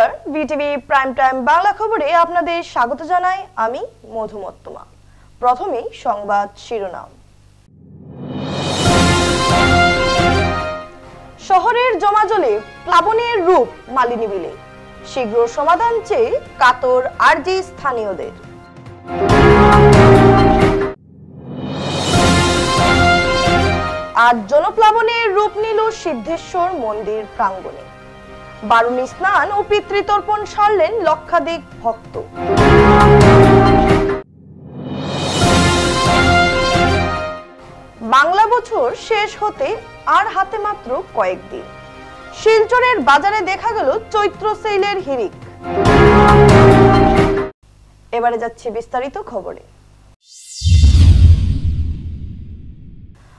নমস্কার, BTV prime time Bangla খবরে আপনাদের স্বাগত জানাই আমি মধুমত্তমা। প্রথমেই সংবাদ শিরোনাম। শহরের জমাজলে প্লাবনের রূপ মালিনী বিলে, শীঘ্র সমাধান চেয়ে কাতর আরজি স্থানীয়দের। আজ জনপ্লাবনের রূপ নিল সিদ্ধেশ্বর মন্দির প্রাঙ্গণে। বারুণী স্নান ও পিতৃতর্পণ সারলেন লক্ষাধিক ভক্ত। বাংলা বছর শেষ হতে আর হাতে মাত্র কয়েকদিন। শিলচরের বাজারে দেখা গেল চৈত্র সেলের হিড়িক। এবারে যাচ্ছে বিস্তারিত খবরে।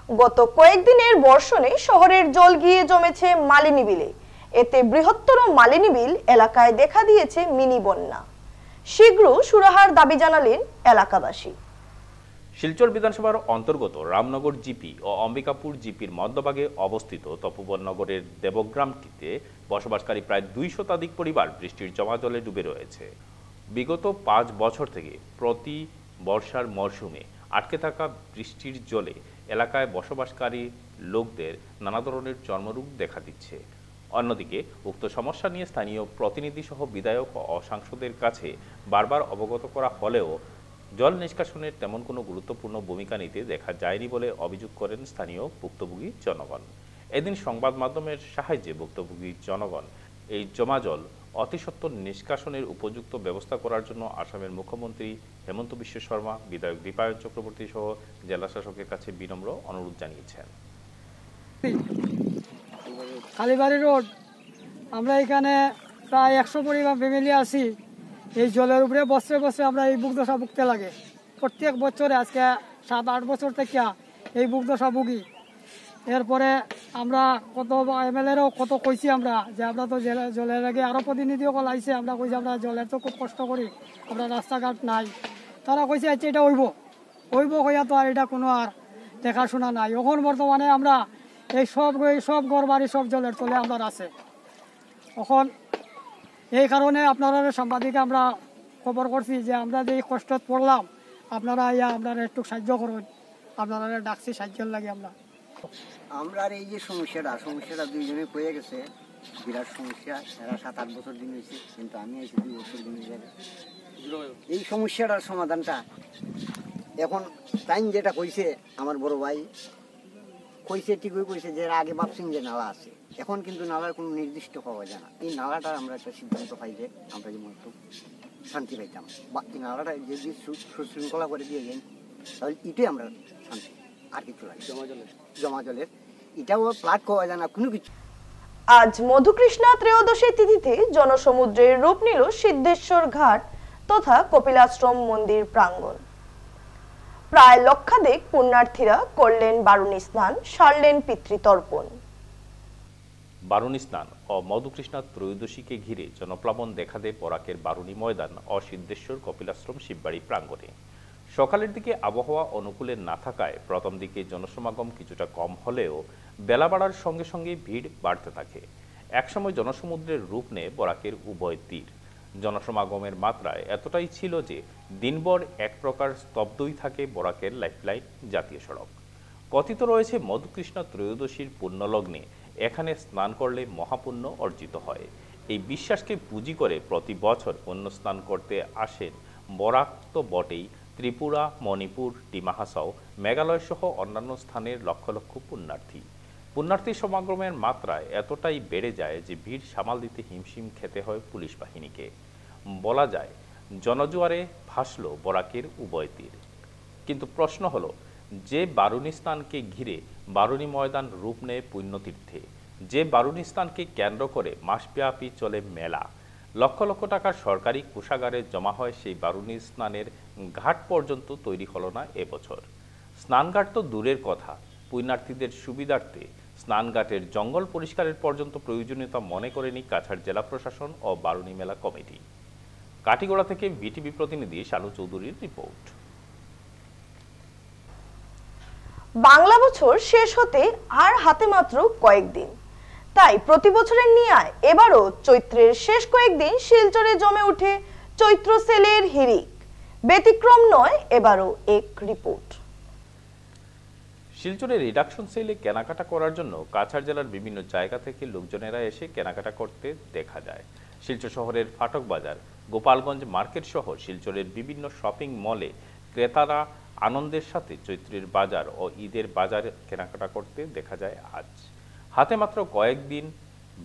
গত কয়েকদিনের বর্ষণে শহরের জল গিয়ে জমেছে মালিনী বিলে। এতে বৃহত্তর মালিনী বিল এলাকায় দেখা দিয়েছে মিনি বন্যা। শীঘ্র সুরাহার দাবি জানালেন এলাকাবাসী। শিলচর বিধানসভার অন্তর্গত রামনগর জিপি ও অম্বিকাপুর জিপির মধ্যভাগে অবস্থিত তপোবননগরের দেবগ্রামটিতে বসবাসকারী প্রায় 200 শতাধিক পরিবার বৃষ্টির জমা জলে ডুবে রয়েছে। বিগত 5 বছর থেকে প্রতি বর্ষার মরশুমে আটকে থাকা বৃষ্টির জলে এলাকায় বসবাসকারী লোকদের নানা ধরনের চর্মরোগ দেখা দিচ্ছে। অন্যদিকে উক্ত সমস্যা নিয়ে স্থানীয় প্রতিনিধি সহ বিধায়ক ও সাংসদের কাছে বারবার অবগত করা হলেও জল নিষ্কাশনের তেমন কোনো গুরুত্বপূর্ণ ভূমিকা নিতে দেখা যায়নি বলে অভিযোগ করেন স্থানীয় ভুক্তভোগী জনগণ। এদিন সংবাদ মাধ্যমের সাহায্যে ভুক্তভোগী জনগণ এই জমা জল অতি সত্বর নিষ্কাশনের উপযুক্ত ব্যবস্থা করার জন্য আসামের মুখ্যমন্ত্রী হেমন্ত বিশ্ব শর্মা, বিধায়ক দীপায়ন চক্রবর্তী সহ জেলা শাসকের কাছে বিনম্র অনুরোধ জানিয়েছেন। কালীবাড়ি রোড, আমরা এখানে প্রায় 100 পরিবার ফ্যামিলি আছি। এই জলের উপরে বছরে বছরে আমরা এই বুক দশা ভুগতে লাগে। প্রত্যেক বছরে আজকে 7-8 বছর থেকে এই বুক দশা ভুগি। এরপরে আমরা কত এমএলএরও কত কইছি আমরা যে আমরা তো জলের আগে আরও প্রতিনিধিও কলাইছে, আমরা কইছি আমরা জলের তো খুব কষ্ট করি, আমরা রাস্তাঘাট নাই। তারা কইছে আচ্ছা এটা হইব কইয়া তো আর এটা কোনো আর দেখাশোনা নাই। এখন বর্তমানে আমরা এই সব ঘর বাড়ি সব জলের তলে আমরা আছে। এখন এই কারণে আপনারা সাংবাদিকে আমরা খবর করছি যে আমরা যে কষ্ট পড়লাম, আপনারা আপনারা একটু সাহায্য করুন, আপনারা ডাকছি সাহায্যের লাগে। আমরা এই যে সমস্যাটা দুইজনে হয়ে গেছে, বিরাট সমস্যা। এরা 7-8 বছর দিন হয়েছে, কিন্তু আমি এসে 2 বছর দিন হয়ে যাবে। এই সমস্যাটার সমাধানটা এখন টাইম যেটা কইছে আমার বড় ভাই কইছে, ঠিকই কইছে যে আগে ভাবছেন যে নালা আছে, এখন কিন্তু নালার কোনো নির্দিষ্ট পাওয়া যায় না। এই নালাটা আমরা একটা সিদ্ধান্ত পাই যে আমরা যেমন একটু শান্তি পাইতাম, বা এই নালাটা যদি সুশৃঙ্খলা করে দিয়ে যাই তাহলে এটাই আমরা শান্তি, আর কিছু লাগে জমা জলের এটাও প্লাট পাওয়া যায় না কোনো কিছু। আজ মধুকৃষ্ণা ত্রয়োদশী তিথিতে জনসমুদ্রের রূপ নিল সিদ্ধেশ্বর ঘাট তথা কপিলাশ্রম মন্দির প্রাঙ্গণ। প্রায় লক্ষাধিক পুণ্যার্থীরা করলেন বারুণী স্নান, সারলেন পিতৃতর্পণ। বারুণী স্নান ও মধুকৃষ্ণা ত্রয়োদশীকে ঘিরে জনপ্লাবন দেখা দেয় বরাকের বারুণী ময়দান ও সিদ্ধেশ্বর কপিলাশ্রম শিববাড়ি প্রাঙ্গণে। সকালের দিকে আবহাওয়া অনুকূলে না থাকায় প্রথম দিকে জনসমাগম কিছুটা কম হলেও বেলা বাড়ার সঙ্গে সঙ্গে ভিড় বাড়তে থাকে। একসময় জনসমুদ্রের রূপ নেয় বরাকের উভয় তীর। জনসমাগমের মাত্রায় এতটাই ছিল যে দিনভর এক প্রকার স্তব্ধই থাকে বরাকের লাইফলাইন জাতীয় সড়ক। কথিত রয়েছে মধুকৃষ্ণ ত্রয়োদশীর পুণ্যলগ্নে এখানে স্নান করলে মহাপুণ্য অর্জিত হয়। এই বিশ্বাসকে পুঁজি করে প্রতি বছর পুণ্য স্নান করতে আসেন বরাক তো বটেই, ত্রিপুরা, মণিপুর, ডিমা হাসাও, মেঘালয় সহ অন্যান্য স্থানের লক্ষ লক্ষ পুণ্যার্থী সমাগমের মাত্রায় এতটাই বেড়ে যায় যে ভিড় সামাল দিতে হিমশিম খেতে হয় পুলিশ বাহিনীকে। বলা যায় জনজোয়ারে ভাসল বরাকের উভয় তীর। কিন্তু প্রশ্ন হলো, যে বারুণী স্থানকে ঘিরে বারুণী ময়দান রূপ নেয় পুণ্যতীর্থে, যে বারুণী স্থানকে কেন্দ্র করে মাসব্যাপী চলে মেলা, লক্ষ লক্ষ টাকার সরকারি কোষাগারে জমা হয় সেই বারুণী স্নানের ঘাট পর্যন্ত তৈরি হলো না এবছর। স্নানঘাট তো দূরের কথা, পুণ্যার্থীদের সুবিধার্থে স্নানঘাটের জঙ্গল পরিষ্কারের পর্যন্ত প্রয়োজনীয়তা মনে করেনি কাছাড় জেলা প্রশাসন ও বারুণী মেলা কমিটি। কাটিগড়া থেকে বিটিভি প্রতিনিধি শানু চৌধুরীর রিপোর্ট। বাংলা বছর শেষ হতে আর হাতে মাত্র কয়েকদিন। তাই প্রতি বছরের ন্যায় এবারও চৈত্রের শেষ কয়েকদিন শিলচরে জমে ওঠে চৈত্র সেলের হিড়িক। ব্যতিক্রম নয় এবারও এক রিপোর্ট। শিলচরের রিডাকশন সেলে কেনাকাটা করার জন্য কাছাড় জেলার বিভিন্ন জায়গা থেকে লোকজনেরা এসে কেনাকাটা করতে দেখা যায়। শিলচর শহরের ফাটক বাজার, গোপালগঞ্জ মার্কেট সহ শিলচরের বিভিন্ন শপিং মলে ক্রেতারা আনন্দের সাথে চৈত্রের বাজার ও ঈদের বাজার কেনাকাটা করতে দেখা যায় আজ। হাতে মাত্র কয়েকদিন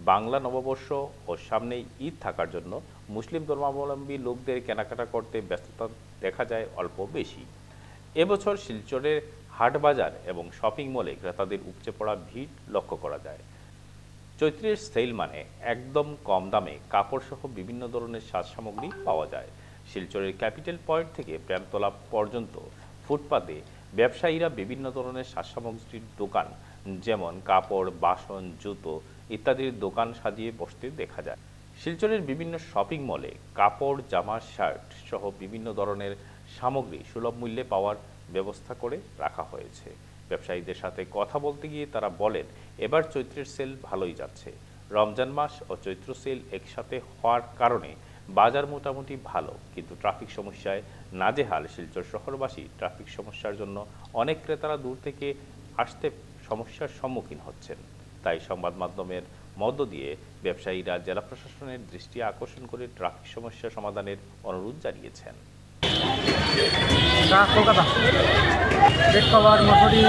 বাংলা নববর্ষ ও সামনেই ঈদ থাকার জন্য মুসলিম ধর্মাবলম্বী লোকদের কেনাকাটা করতে ব্যস্ততা দেখা যায় অল্প বেশি। এবছর শিলচরের হাট বাজার এবং শপিং মলে ক্রেতাদের উপচে পড়া ভিড় লক্ষ্য করা যায়। চৈত্রের সেল মানে একদম কম দামে কাপড় সহ বিভিন্ন ধরনের সাজ সামগ্রী পাওয়া যায়। শিলচরের ক্যাপিটাল পয়েন্ট থেকে প্রেমতলা পর্যন্ত ফুটপাতে ব্যবসায়ীরা বিভিন্ন ধরনের সাজ সামগ্রীর দোকান যেমন কাপড়, বাসন, জুতো ইত্যাদির দোকান সাজিয়ে বসতে দেখা যায়। শিলচরের বিভিন্ন শপিং মলে কাপড়, জামা, শার্ট সহ বিভিন্ন ধরনের সামগ্রী সুলভ মূল্যে পাওয়ার ব্যবস্থা করে রাখা হয়েছে। ব্যবসায়ীদের সাথে কথা বলতে গিয়ে তারা বলেন, এবার চৈত্রের সেল ভালোই যাচ্ছে। রমজান মাস ও চৈত্র সেল একসাথে হওয়ার কারণে বাজার মোটামুটি ভালো, কিন্তু ট্রাফিক সমস্যায় নাজেহাল শিলচর শহরবাসী। ট্রাফিক সমস্যার জন্য অনেক ক্রেতারা দূর থেকে আসতে সমস্যার সম্মুখীন হচ্ছেন। তাই সংবাদ মাধ্যমের মধ্য দিয়ে ব্যবসায়ীরা জেলা প্রশাসনের দৃষ্টি আকর্ষণ করে ট্রাফিক সমস্যা সমাধানের অনুরোধ জানিয়েছেন। কলকাতা বেড কভার, মশুরি,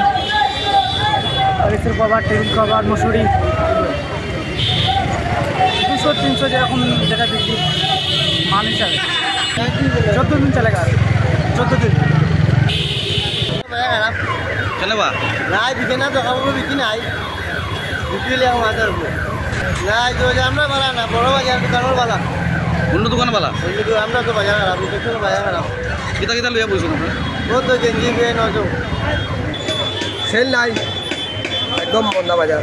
এসির কভার, টেবিল কভার, মশুরি 200-300 যেরকম যেটা বিক্রি মান হিসাবে 14 দিন চলে গেছে। 14 দিন কেনবা নাই বিকে না দোকানগুলো বিক্রি নাই, বিক্রিলে আমাদের নাই তো আমরা বালা না, বড় বাজার দোকানের বালা, অন্য দোকান বালা আমরা তো বাজার খারাপ, বাজার খারাপ কিতা কিতা লইয়া বলছেন আপনারা? ও তো গেঞ্জি পেয়ে নজো সেল নাই, একদম বন্ধা বাজার।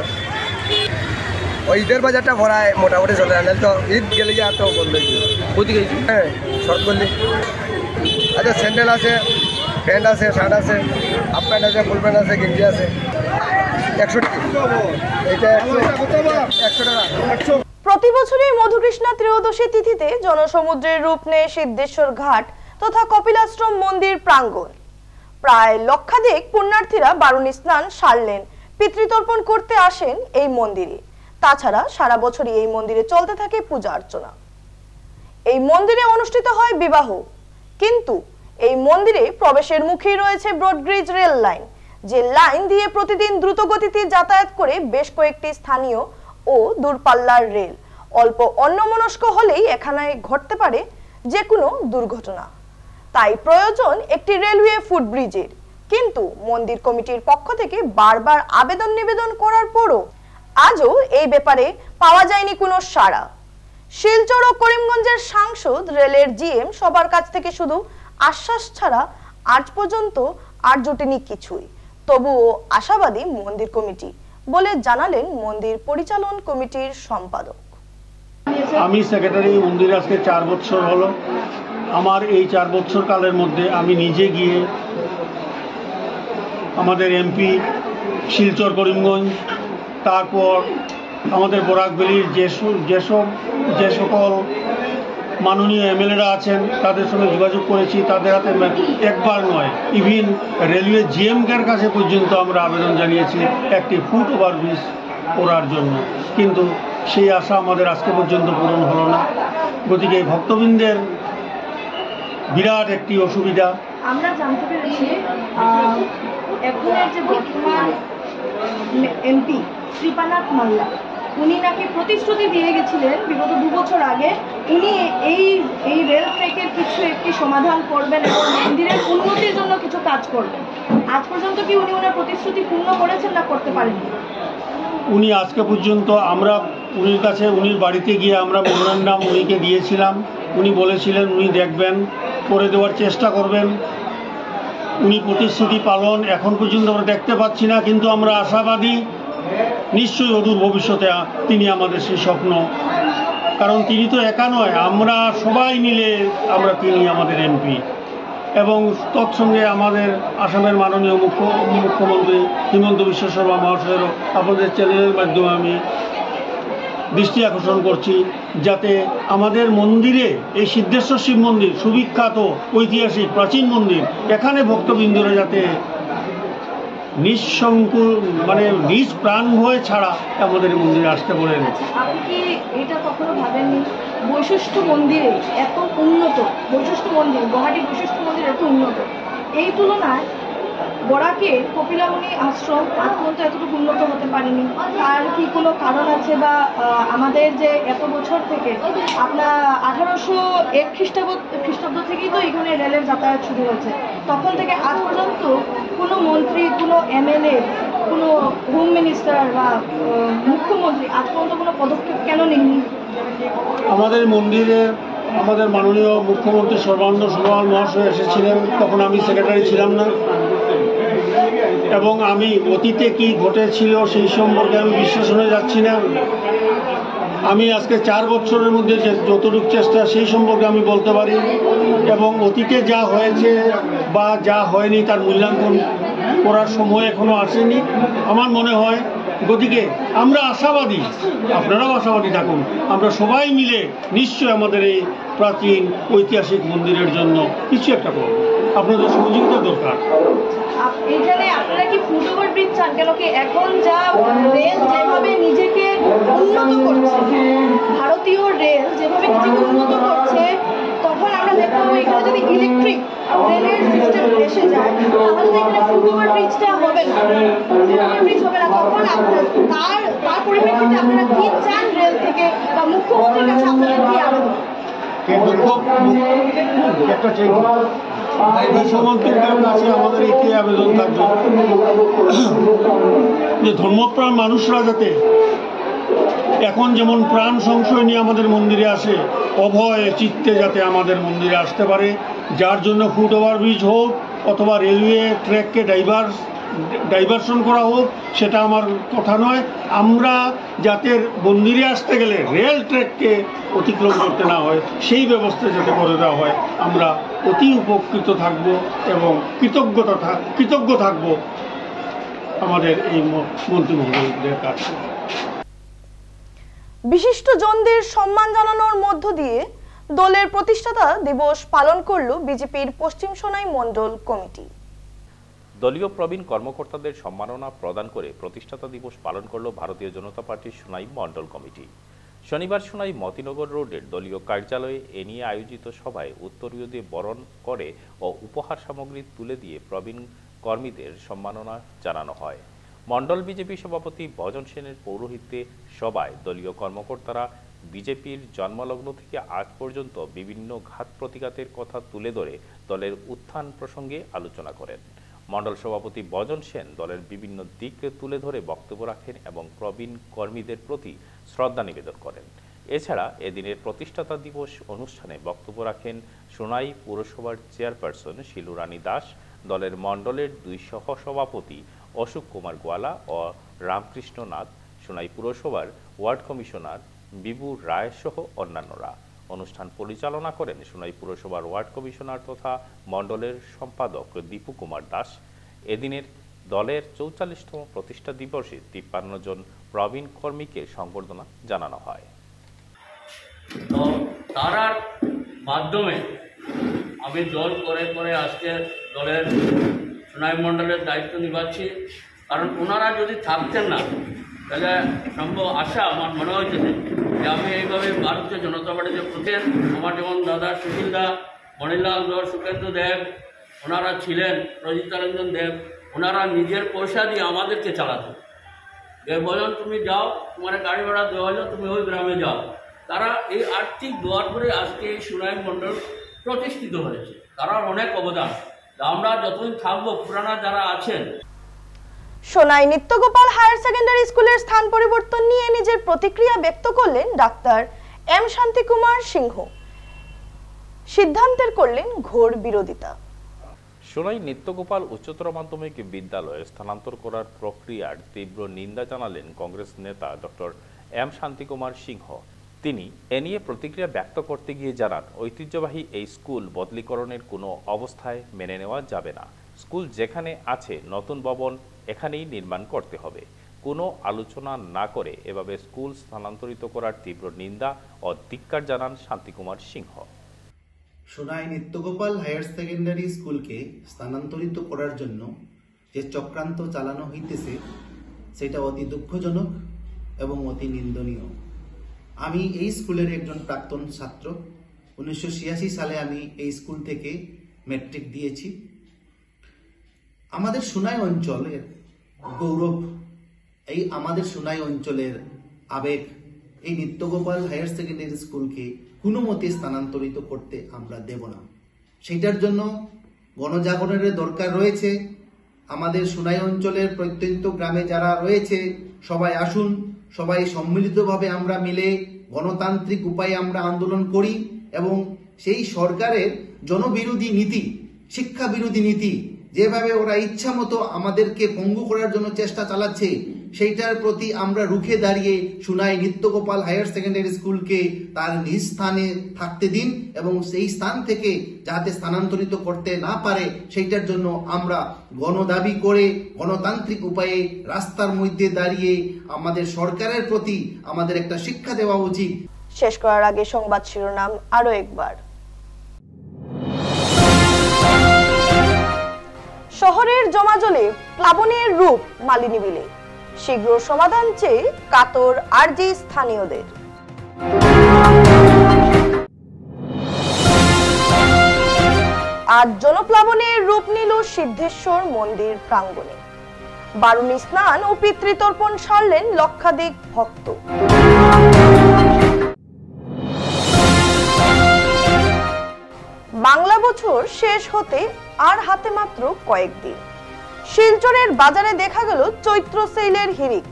ওই ঈদের বাজারটা ভরায় মোটামুটি চলে আনে, তো ঈদ গেলে গিয়ে আর তো বন্ধ হয়ে যাবে। কোথায় গেছি? হ্যাঁ, শর্ট করলি। আচ্ছা, স্যান্ডেল আছে, প্যান্ট আছে, শার্ট আছে, হাফ প্যান্ট আছে, ফুল প্যান্ট আছে, গেঞ্জি আছে। 100 টাকা এইটা 100 টাকা। প্রতি বছরই মধুকৃষ্ণা ত্রয়োদশী তিথিতে জনসমুদ্রের রূপ নেয় সিদ্ধেশ্বর ঘাট তথা কপিলাশ্রম মন্দির প্রাঙ্গণ। প্রায় লক্ষাধিক পুণ্যার্থীরা বারুণী স্নান সারলেন পিতৃতর্পণ করতে আসেন এই মন্দিরে। তাছাড়া সারা বছরই এই মন্দিরে চলতে থাকে পূজা অর্চনা। এই মন্দিরে অনুষ্ঠিত হয় বিবাহ, কিন্তু এই মন্দিরে প্রবেশের মুখেই রয়েছে ব্রডগ্রিজ রেল লাইন, যে লাইন দিয়ে প্রতিদিন দ্রুত গতিতে যাতায়াত করে বেশ কয়েকটি স্থানীয় ও দূরপাল্লার রেল। অল্প অন্যমনস্ক হলেই এখানে ঘটতে পারে যে কোনো দুর্ঘটনা। তাই প্রয়োজন একটি রেলওয়ে ফুটব্রিজের, কিন্তু মন্দির কমিটির পক্ষ থেকে বারবার আবেদন নিবেদন করার পরও আজও এই ব্যাপারে পাওয়া যায়নি কোনো সাড়া। শিলচর ও করিমগঞ্জের সাংসদ, রেলের জিএম সবার কাছ থেকে শুধু আশ্বাস ছাড়া আজ পর্যন্ত আর জোটেনি কিছুই। তবুও আশাবাদী মন্দির কমিটি বলে জানালেন মন্দির পরিচালন কমিটির সম্পাদক। আমি সেক্রেটারি মন্দির আজকে 4 বছর হলো। আমার এই 4 বছর কালের মধ্যে আমি নিজে গিয়ে আমাদের এমপি শিলচর, করিমগঞ্জ, তারপর আমাদের বরাকভ্যালির যে সকল মাননীয় এমএলএরা আছেন তাদের সঙ্গে যোগাযোগ করেছি। তাদের হাতে একবার নয়, ইভিন রেলওয়ে জিএমকের কাছে পর্যন্ত আমরা আবেদন জানিয়েছি একটি ফুট ওভারব্রিজ করার জন্য, কিন্তু সেই আশা আমাদের আজকে পর্যন্ত পূরণ হলো না। গতিকে ভক্তবৃন্দের বিরাট একটি অসুবিধা। আমরা জানতে পেরেছি এখনের যে বর্তমান এমপি কৃপানাথ মাল্লা, উনি নাকি প্রতিশ্রুতি দিয়ে গেছিলেন বিগত 2 বছর আগে উনি এই রেল ট্র্যাকের কিছু একটি সমাধান করবেন এবং মন্দিরের উন্নতির জন্য কিছু কাজ করবেন। আজ পর্যন্ত কি উনি ওনার প্রতিশ্রুতি পূর্ণ করেছেন না করতে পারেননি? উনি আজকে পর্যন্ত আমরা উনির কাছে, উনির বাড়িতে গিয়ে আমরা মেমোরান্ডাম উনিকে দিয়েছিলাম। উনি বলেছিলেন উনি দেখবেন, করে দেওয়ার চেষ্টা করবেন। উনি প্রতিশ্রুতি পালন এখন পর্যন্ত আমরা দেখতে পাচ্ছি না, কিন্তু আমরা আশাবাদী নিশ্চয়ই অদূর ভবিষ্যতে তিনি আমাদের সেই স্বপ্ন, কারণ তিনি তো একা নয়, আমরা সবাই মিলে তিনি আমাদের এমপি। এবং তৎসঙ্গে আমাদের আসামের মাননীয় মুখ্যমন্ত্রী হিমন্ত বিশ্ব শর্মা মহাশয়েরও আপনাদের চ্যানেলের মাধ্যমে আমি দৃষ্টি আকর্ষণ করছি যাতে আমাদের মন্দিরে এই সিদ্ধেশ্বর শিব মন্দির সুবিখ্যাত ঐতিহাসিক প্রাচীন মন্দির, এখানে ভক্তবৃন্দরা যাতে নিঃসংকুল মানে নিজ প্রাণ ভয় ছাড়া আমাদের মন্দিরে আসতে পারেন। আপনি কি এটা কখনো ভাবেননি বৈশিষ্ট্য মন্দিরে এত উন্নত, বৈশিষ্ট্য মন্দির গুয়াহাটি বৈশিষ্ট্য মন্দির এত উন্নত, এই তুলনায় বরাকে কপিলামুনি আশ্রম আজ পর্যন্ত এতটুকু উন্নত হতে পারেনি? তার কি কোনো কারণ আছে? বা আমাদের যে এত বছর থেকে আপনার 1801 খ্রিস্টাব্দ থেকেই তো এখানে রেলের যাতায়াত শুরু হয়েছে, তখন থেকে আজ পর্যন্ত কোনো মন্ত্রী, কোনো এমএলএ, কোনো হোম মিনিস্টার বা মুখ্যমন্ত্রী আজ পর্যন্ত কোনো পদক্ষেপ কেন নেননি? আমাদের মন্দিরের আমাদের মাননীয় মুখ্যমন্ত্রী সর্বানন্দ সোনোয়াল মহাশয় এসেছিলেন, তখন আমি সেক্রেটারি ছিলাম না, এবং আমি অতীতে কি ঘটেছিল সেই সম্পর্কে আমি বিশ্লেষণে যাচ্ছি না। আমি আজকে 4 বছরের মধ্যে যে যতটুকু চেষ্টা সেই সম্পর্কে আমি বলতে পারি, এবং অতীতে যা হয়েছে বা যা হয়নি তার মূল্যাঙ্কন করার সময় এখনো আসেনি আমার মনে হয়। গতিকে আমরা আশাবাদী, আপনারাও আশাবাদী থাকুন, আমরা সবাই মিলে নিশ্চয় আমাদের এই প্রাচীন ঐতিহাসিক মন্দিরের জন্য কিছু একটা করব। আপনাদের সহযোগিতা দরকার। এখানে আপনারা কি ফুটওভার ব্রিজ চান? কেন কি এখন যা রেল যেভাবে নিজেকে উন্নত করছে, ভারতীয় রেল যেভাবে নিজেকে উন্নত করছে, তখন আমরা দেখবো এখানে যদি ইলেকট্রিক রেলের সিস্টেম এসে যায় তাহলে তো এখানে ফুটওভার ব্রিজটা হবে না, ফুটওভার ব্রিজ হবে না। তখন তার পরিপ্রেক্ষিতে আপনারা কি চান রেল থেকে বা মুখ্যমন্ত্রীর কাছে আপনাদের কি আবেদন? মুখ্যমন্ত্রীর কাছে আমাদের একটি আবেদন থাকবে যে ধর্মপ্রাণ মানুষরা যাতে এখন যেমন প্রাণ সংশয় নিয়ে আমাদের মন্দিরে আসে, অভয় চিত্তে যাতে আমাদের মন্দিরে আসতে পারে, যার জন্য ফুটওভার ব্রিজ হোক অথবা রেলওয়ে ট্র্যাককে ডাইভারশন করা হোক, সেটা আমার কথা নয়। আমরা যাতে মন্দিরে আসতে গেলে রেল ট্র্যাককে অতিক্রম করতে না হয় সেই ব্যবস্থা যাতে করে দেওয়া হয়, আমরা অতি উপকৃত থাকব এবং কৃতজ্ঞ থাকব আমাদের এই মন্ত্রী মহোদয়দের কাছে। বিশিষ্ট জনদের সম্মান জানানোর মধ্য দিয়ে দলের প্রতিষ্ঠাতা দিবস পালন করল বিজেপির পশ্চিম সোনাই মণ্ডল কমিটি। দলীয় প্রবীণ কর্মকর্তাদের সম্মাননা প্রদান করে প্রতিষ্ঠাতা দিবস পালন করল ভারতীয় জনতা পার্টির সোনাই মণ্ডল কমিটি। শনিবার সোনাই মতিনগর রোডের দলীয় কার্যালয়ে এ নিয়ে আয়োজিত সভায় উত্তরীয়দের বরণ করে ও উপহার সামগ্রী তুলে দিয়ে প্রবীণ কর্মীদের সম্মাননা জানানো হয়। মণ্ডল বিজেপি সভাপতি ভজন সেনের পৌরোহিত্যে সভায় দলীয় কর্মকর্তারা বিজেপির জন্মলগ্ন থেকে আজ পর্যন্ত বিভিন্ন ঘাত প্রতিঘাতের কথা তুলে ধরে দলের উত্থান প্রসঙ্গে আলোচনা করেন। মণ্ডল সভাপতি ভজন সেন দলের বিভিন্ন দিককে তুলে ধরে বক্তব্য রাখেন এবং প্রবীণ কর্মীদের প্রতি শ্রদ্ধা নিবেদন করেন। এছাড়া এদিনের প্রতিষ্ঠাতা দিবস অনুষ্ঠানে বক্তব্য রাখেন সোনাই পৌরসভার চেয়ারপারসন শিলু রানী দাস, দলের মণ্ডলের 2 সহসভাপতি অশোক কুমার গোয়ালা ও রামকৃষ্ণ নাথ, সোনাই পুরসভার ওয়ার্ড কমিশনার বিভু রায় সহ অন্যান্যরা। অনুষ্ঠান পরিচালনা করেন সোনাই পুরসভার ওয়ার্ড কমিশনার তথা মণ্ডলের সম্পাদক দীপু কুমার দাস। এদিনের দলের 44তম প্রতিষ্ঠা দিবসে 53 জন প্রবীণ কর্মীকে সংবর্ধনা জানানো হয়। তো তার মাধ্যমে আমি দল করে আজকে দলের সোনাই মণ্ডলের দায়িত্ব নিভাচ্ছি। কারণ ওনারা যদি থাকতেন না তাহলে সম্ভব আশা আমার মনে হয়েছে যে আমি এইভাবে ভারতীয় জনতা পার্টিতে প্রথম আমার যেমন দাদা সুশীল দা, মণিলাল ধর, সুকেন্দ্র দেব, ওনারা ছিলেন, প্রজিতা রঞ্জন দেব, ওনারা নিজের পয়সা দিয়ে আমাদেরকে চালাতো। যে বলেন তুমি যাও, তোমার গাড়ি ভাড়া দেওয়া হলো, তুমি ওই গ্রামে যাও। তারা এই আর্থিক দোয়ার করে আজকে এই সোনাই মণ্ডল প্রতিষ্ঠিত হয়েছে। তারা অনেক অবদান। আমরা যতদিন থাকবো পুরানা যারা আছেন। সোনাই নিত্যগোপাল হায়ার সেকেন্ডারি স্কুলের স্থান পরিবর্তন নিয়ে নিজের প্রতিক্রিয়া ব্যক্ত করলেন ডাক্তার এম শান্তিকুমার সিংহ। সিদ্ধান্তের করলেন ঘোর বিরোধিতা। সোনাই নিত্যগোপাল উচ্চতর মাধ্যমিক বিদ্যালয়ে স্থানান্তর করার প্রক্রিয়ার তীব্র নিন্দা জানালেন কংগ্রেস নেতা ডক্টর এম শান্তিকুমার সিংহ। তিনি এ নিয়ে প্রতিক্রিয়া ব্যক্ত করতে গিয়ে জানান, ঐতিহ্যবাহী এই স্কুল বদলীকরণের কোনো অবস্থায় মেনে নেওয়া যাবে না। স্কুল যেখানে আছে নতুন ভবন এখানেই নির্মাণ করতে হবে। কোনো আলোচনা না করে এভাবে স্কুল স্থানান্তরিত করার তীব্র নিন্দা ও ধিক্কার জানান শান্তিকুমার সিংহ। সোনাই নিত্যগোপাল হায়ার সেকেন্ডারি স্কুলকে স্থানান্তরিত করার জন্য যে চক্রান্ত চালানো হইতেছে সেটা অতি দুঃখজনক এবং অতি নিন্দনীয়। আমি এই স্কুলের একজন প্রাক্তন ছাত্র। 1986 সালে আমি এই স্কুল থেকে ম্যাট্রিক দিয়েছি। আমাদের সোনাই অঞ্চলের গৌরব, এই আমাদের সোনাই অঞ্চলের আবেগ, এই নিত্যগোপাল হায়ার সেকেন্ডারি স্কুলকে কোনো মতে স্থানান্তরিত করতে আমরা দেব না। সেটার জন্য গণজাগরণের দরকার রয়েছে। আমাদের সোনাই অঞ্চলের প্রত্যন্ত গ্রামে যারা রয়েছে সবাই আসুন, সবাই সম্মিলিতভাবে আমরা মিলে গণতান্ত্রিক উপায়ে আমরা আন্দোলন করি এবং সেই সরকারের জনবিরোধী নীতি, শিক্ষা বিরোধী নীতি, যেভাবে ওরা ইচ্ছা মতো আমাদেরকে পঙ্গু করার জন্য চেষ্টা চালাচ্ছে, সেইটার প্রতি আমরা রুখে দাঁড়িয়ে সোনাই নিত্যগোপাল হায়ার সেকেন্ডারি স্কুলকে তার নিজ স্থানে থাকতে দিন এবং সেই স্থান থেকে যাতে স্থানান্তরিত করতে না পারে সেইটার জন্য আমরা গণদাবি করে গণতান্ত্রিক উপায়ে রাস্তার মধ্যে দাঁড়িয়ে আমাদের সরকারের প্রতি আমাদের একটা শিক্ষা দেওয়া উচিত। শেষ করার আগে সংবাদ শিরোনাম আরো একবার। শহরের জমাজলে প্লাবনের রূপ মালিনী বিলে, শীঘ্র সমাধান চেয়ে কাতর আরজি স্থানীয়দের। আজ জনপ্লাবনের রূপ নিল সিদ্ধেশ্বর মন্দির প্রাঙ্গণে। বারুণী স্নান ও পিতৃতর্পণ সারলেন লক্ষাধিক ভক্ত। বাংলা বছর শেষ হতে আর হাতে মাত্র কয়েকদিন। শিলচরের বাজারে দেখা গেল চৈত্র সেলের হিড়িক।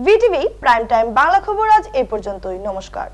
ভিটিভি প্রাইম টাইম বাংলা খবর আজ এই পর্যন্তই। নমস্কার।